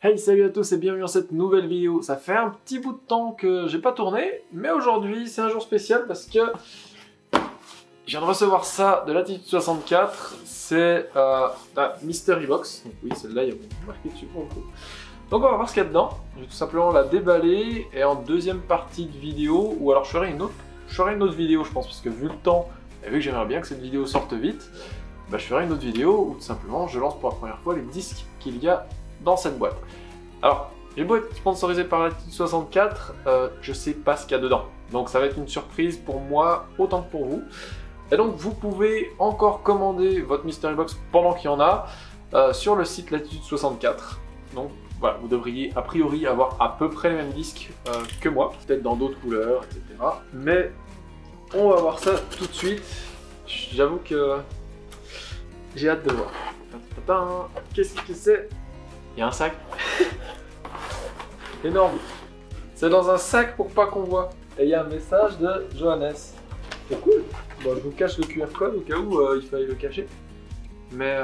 Hey, salut à tous et bienvenue dans cette nouvelle vidéo. Ça fait un petit bout de temps que j'ai pas tourné, mais aujourd'hui c'est un jour spécial parce que je viens de recevoir ça de Latitude 64. C'est la Mystery Box. Donc oui, celle-là, il y a marqué dessus pour le coup. Donc on va voir ce qu'il y a dedans. Je vais tout simplement la déballer et en deuxième partie de vidéo, ou alors je ferai une autre vidéo je pense, parce que vu le temps et vu que j'aimerais bien que cette vidéo sorte vite, bah, je ferai une autre vidéo où tout simplement je lance pour la première fois les disques qu'il y a dans cette boîte. Alors, j'ai beau être sponsorisé par Latitude 64, je sais pas ce qu'il y a dedans. Donc ça va être une surprise pour moi autant que pour vous. Et donc vous pouvez encore commander votre Mystery Box pendant qu'il y en a sur le site Latitude 64. Donc voilà, vous devriez a priori avoir à peu près les mêmes disques que moi, peut-être dans d'autres couleurs, etc. Mais on va voir ça tout de suite. J'avoue que j'ai hâte de voir. Qu'est-ce que c'est? Il y a un sac. Énorme. C'est dans un sac pour pas qu'on voit. Et il y a un message de Johannes. C'est cool. Bon, je vous cache le QR code au cas où il fallait le cacher. Mais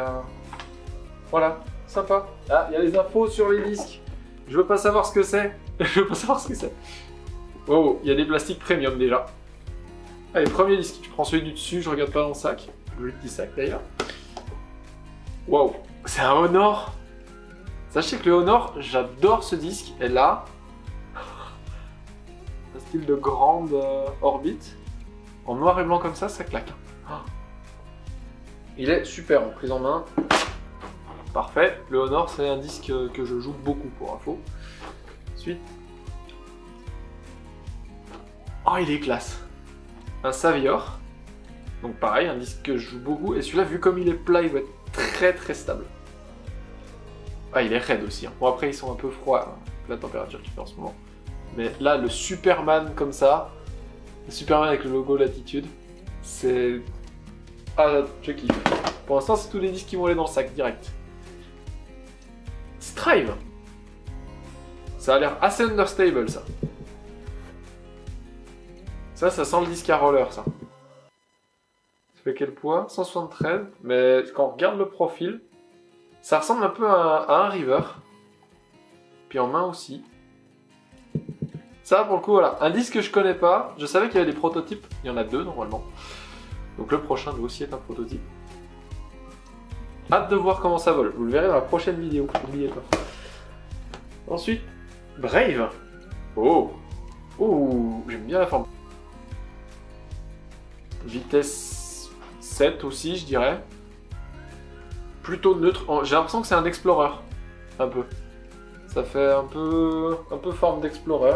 voilà, sympa. Ah, il y a les infos sur les disques. Je veux pas savoir ce que c'est. Je veux pas savoir ce que c'est. Wow, il y a des plastiques premium déjà. Allez, premier disque. Je prends celui du dessus, je regarde pas dans le sac. Le petit sac d'ailleurs. Wow, c'est un Honor. Sachez que le Honor, j'adore ce disque, et là, un style de grande orbite, en noir et blanc comme ça claque. Il est super en prise en main, parfait. Le Honor, c'est un disque que je joue beaucoup pour info. Ensuite, oh, il est classe. Un Savior, donc pareil, un disque que je joue beaucoup, et celui-là, vu comme il est plat, il va être très très stable. Ah, il est raide aussi. Hein. Bon, après, ils sont un peu froids, hein, la température qu'il fait en ce moment. Mais là, le Superman comme ça, le Superman avec le logo Latitude, c'est... Ah, je kiffe. Pour l'instant, c'est tous les disques qui vont aller dans le sac, direct. Strive. Ça a l'air assez understable, ça. Ça sent le disque à roller, ça. Ça fait quel poids? 173. Mais quand on regarde le profil... Ça ressemble un peu à un River. Puis en main aussi. Ça, pour le coup, voilà. Un disque que je connais pas. Je savais qu'il y avait des prototypes. Il y en a 2 normalement. Donc le prochain doit aussi être un prototype. Hâte de voir comment ça vole. Vous le verrez dans la prochaine vidéo. N'oubliez pas. Ensuite, Brave. Oh. Oh, j'aime bien la forme. Vitesse 7 aussi, je dirais. Plutôt neutre. J'ai l'impression que c'est un Explorer, un peu. Ça fait un peu forme d'Explorer.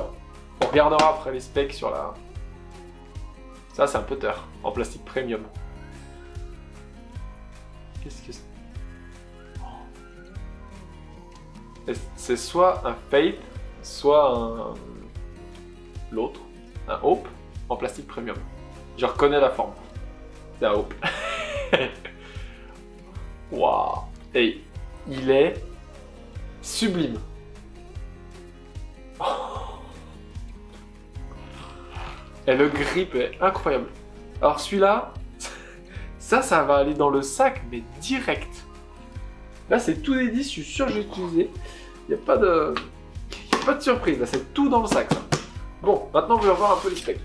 On regardera après les specs sur la... Ça, c'est un putter, en plastique premium. Qu'est-ce que c'est? C'est soit un Faith, soit un... l'autre, un Hope, en plastique premium. Je reconnais la forme. C'est un Hope. Waouh! Et il est sublime. Oh. Et le grip est incroyable. Alors celui-là, ça va aller dans le sac, mais direct. Là, c'est tout des disques, je suis sûr que je vais utiliser. Il n'y a pas de surprise, là, c'est tout dans le sac, ça. Bon, maintenant, on va voir un peu les specs.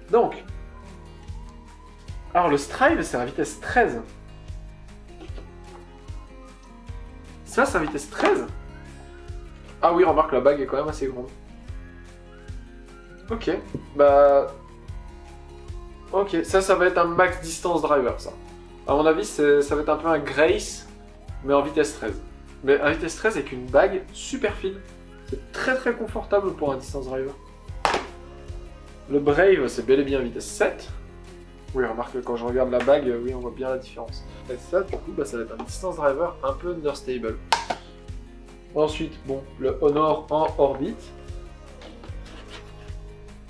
Donc, alors le Strive, c'est à vitesse 13. Ça, c'est à vitesse 13. Ah oui, remarque, la bague est quand même assez grande. Ok, bah... Ok, ça va être un max distance driver, ça. À mon avis, ça va être un peu un Grace, mais en vitesse 13. Mais à vitesse 13 avec une bague super fine. C'est très très confortable pour un distance driver. Le Brave, c'est bel et bien vitesse 7. Oui, remarque que quand je regarde la bague, oui, on voit bien la différence. Et ça, du coup, bah, ça va être un distance driver un peu understable. Ensuite, bon, le Honor en orbite.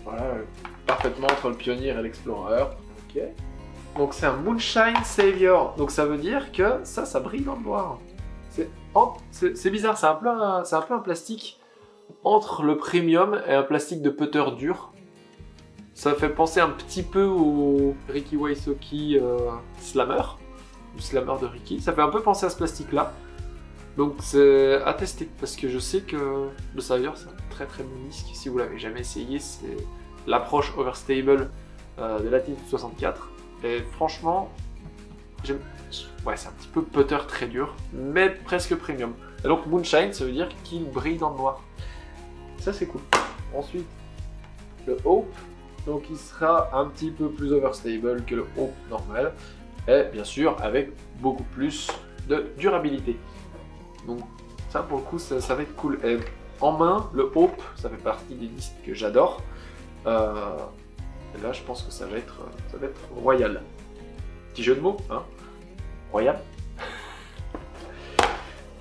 Voilà, parfaitement entre le Pioneer et l'Explorer. Ok. Donc c'est un Moonshine Savior. Donc ça veut dire que ça brille dans le noir. C'est bizarre, c'est un peu un plastique entre le Premium et un plastique de putter dur. Ça fait penser un petit peu au Ricky Wysocki Slammer, le Slammer de Ricky. Ça fait un peu penser à ce plastique-là. Donc c'est à tester, parce que je sais que le Savior c'est un très très bon disque. Si vous l'avez jamais essayé, c'est l'approche overstable de l'Attitude 64. Et franchement, ouais, c'est un petit peu putter très dur, mais presque premium. Et donc Moonshine, ça veut dire qu'il brille dans le noir. Ça c'est cool. Ensuite, le Hope, donc il sera un petit peu plus overstable que le Hope normal, et bien sûr avec beaucoup plus de durabilité. Donc ça pour le coup ça va être cool. Et en main, le Hope, ça fait partie des disques que j'adore. Et là je pense que ça va être royal. Petit jeu de mots, hein, royal.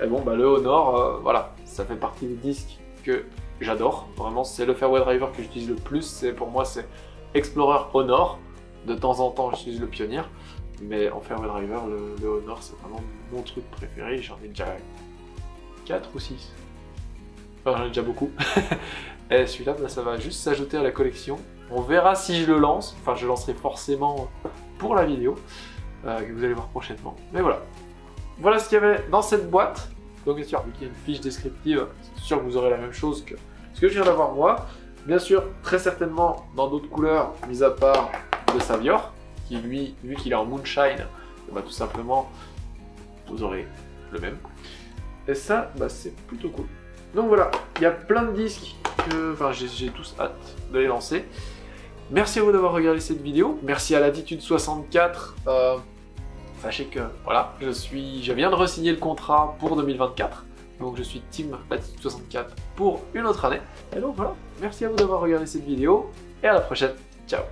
Et bon bah le Honor, voilà, ça fait partie des disques que j'adore. Vraiment c'est le fairway driver que j'utilise le plus. Pour moi c'est Explorer Honor. De temps en temps j'utilise le Pioneer. Mais en fairway driver, le Honor c'est vraiment mon truc préféré. J'en ai déjà 4 ou 6. Enfin, j'en ai déjà beaucoup. Et celui-là, bah, ça va juste s'ajouter à la collection. On verra si je le lance. Enfin, je lancerai forcément pour la vidéo que vous allez voir prochainement. Mais voilà. Voilà ce qu'il y avait dans cette boîte. Donc bien sûr, vu qu'il y a une fiche descriptive, c'est sûr que vous aurez la même chose que ce que je viens d'avoir moi. Bien sûr, très certainement dans d'autres couleurs, mis à part le Savior, qui lui, vu qu'il est en Moonshine, bah, tout simplement, vous aurez le même. Et ça, bah, c'est plutôt cool. Donc voilà, il y a plein de disques que j'ai tous hâte de les lancer. Merci à vous d'avoir regardé cette vidéo. Merci à l'Attitude 64. Sachez que voilà, je viens de re-signer le contrat pour 2024. Donc je suis team Latitude 64 pour une autre année. Et donc voilà, merci à vous d'avoir regardé cette vidéo et à la prochaine. Ciao.